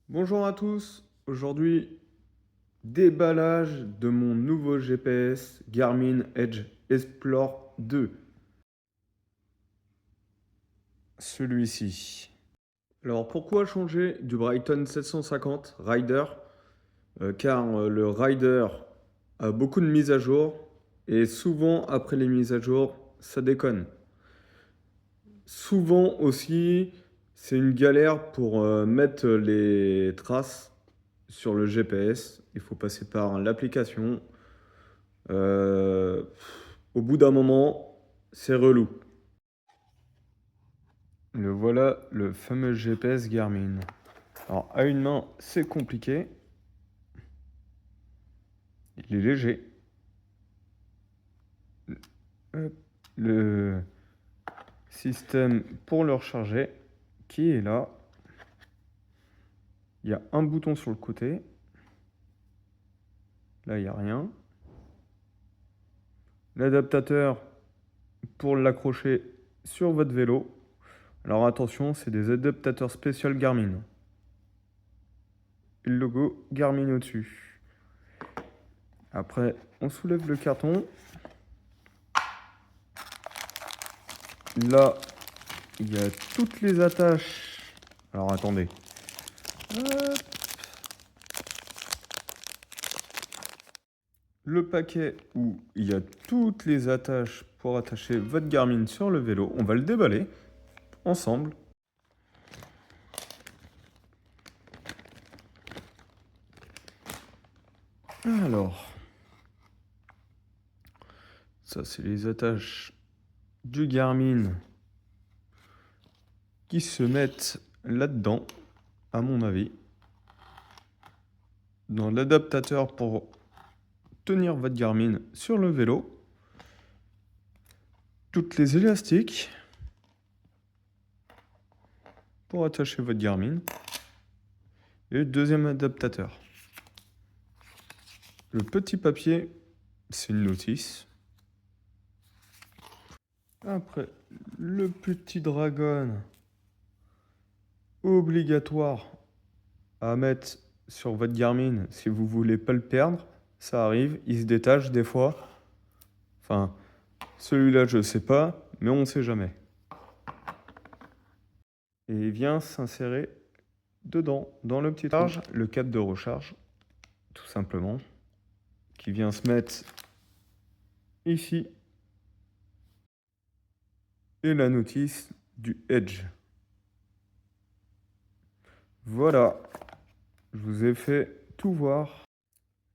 Bonjour à tous, aujourd'hui déballage de mon nouveau GPS Garmin Edge Explore 2, celui-ci. Alors pourquoi changer du Brighton 750 Rider? Car le Rider a beaucoup de mises à jour et souvent après les mises à jour ça déconne. Souvent aussi c'est une galère pour mettre les traces sur le GPS. Il faut passer par l'application. Euh, Au bout d'un moment, c'est relou. Le voilà, le fameux GPS Garmin. Alors, à une main, c'est compliqué. Il est léger. Hop. Le système pour le recharger qui est là. Il y a un bouton sur le côté. Là, il n'y a rien. L'adaptateur pour l'accrocher sur votre vélo. Alors attention, c'est des adaptateurs spéciaux Garmin. Et le logo Garmin au-dessus. Après, on soulève le carton. Là, il y a toutes les attaches. Alors attendez. Hop. Le paquet où il y a toutes les attaches pour attacher votre Garmin sur le vélo. On va le déballer ensemble. Alors, ça c'est les attaches du Garmin qui se mettent là-dedans, à mon avis. Dans l'adaptateur pour tenir votre Garmin sur le vélo. Toutes les élastiques pour attacher votre Garmin. Et le deuxième adaptateur. Le petit papier, c'est une notice. Après, le petit dragon obligatoire à mettre sur votre Garmin si vous voulez pas le perdre. Ça arrive, il se détache des fois. Enfin, celui-là, je sais pas, mais on ne sait jamais. Et il vient s'insérer dedans, dans le petit charge, le câble de recharge, tout simplement, qui vient se mettre ici. Et la notice du Edge. Voilà, je vous ai fait tout voir.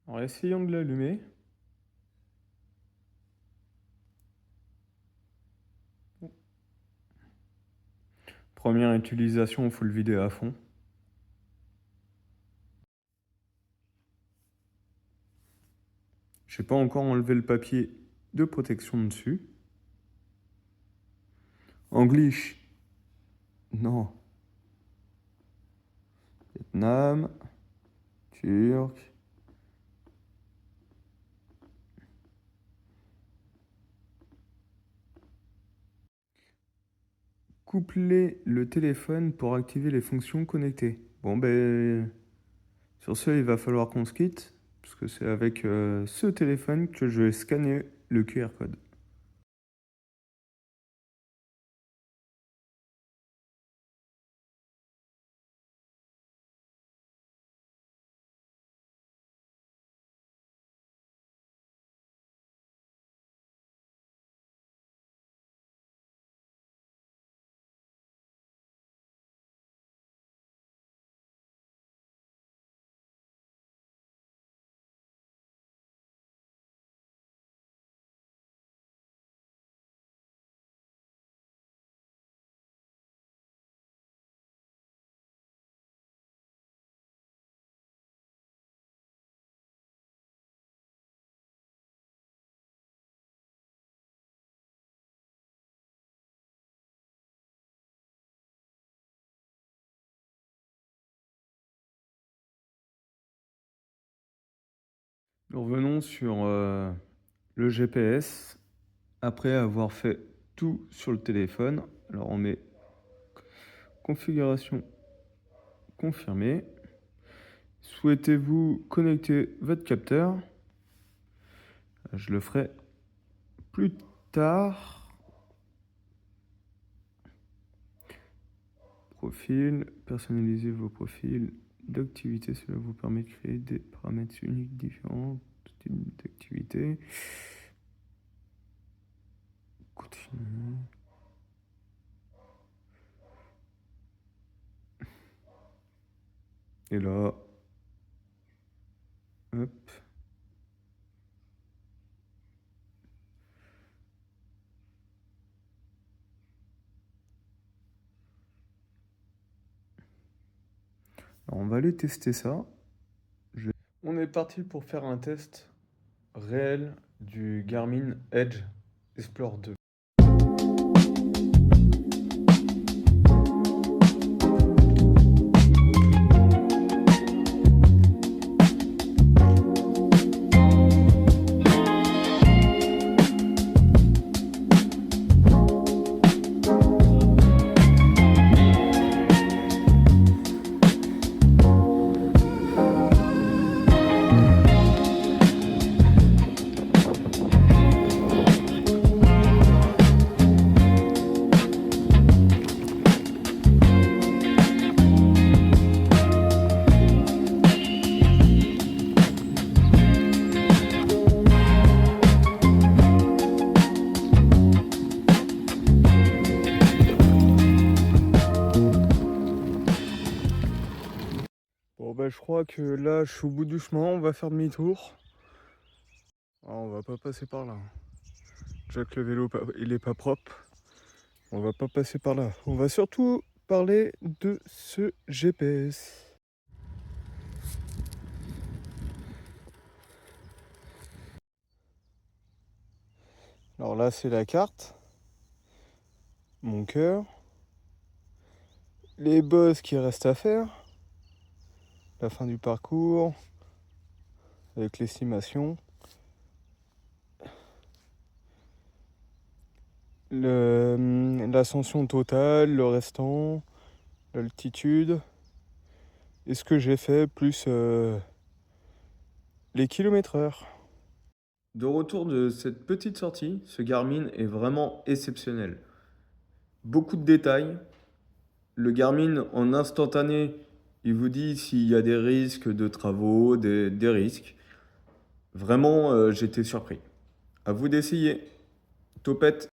Alors essayons de l'allumer. Première utilisation, il faut le vider à fond. Je n'ai pas encore enlevé le papier de protection dessus. English. Non. Vietnam. Turc. Coupler le téléphone pour activer les fonctions connectées. Bon ben, sur ce, il va falloir qu'on se quitte, parce que c'est avec ce téléphone que je vais scanner le QR code. Nous revenons sur le GPS après avoir fait tout sur le téléphone. Alors on met configuration confirmée. Souhaitez-vous connecter votre capteur? Je le ferai plus tard. Profil, personnalisez vos profils d'activité. Cela vous permet de créer des paramètres uniques différents, types d'activité. Continue. Et là, hop. Alors on va aller tester ça. On est parti pour faire un test réel du Garmin Edge Explore 2. Bon bah je crois que là je suis au bout du chemin, on va faire demi-tour. Ah, on va pas passer par là. Déjà que le vélo il est pas propre. On va pas passer par là. On va surtout parler de ce GPS. Alors là c'est la carte. Mon cœur. Les bosses qui restent à faire. La fin du parcours. Avec l'estimation. L'ascension totale, le restant, l'altitude, et ce que j'ai fait, plus les kilomètres/heure. De retour de cette petite sortie, ce Garmin est vraiment exceptionnel. Beaucoup de détails. Le Garmin en instantané, il vous dit s'il y a des risques de travaux, des risques. Vraiment, j'étais surpris. À vous d'essayer. Topette.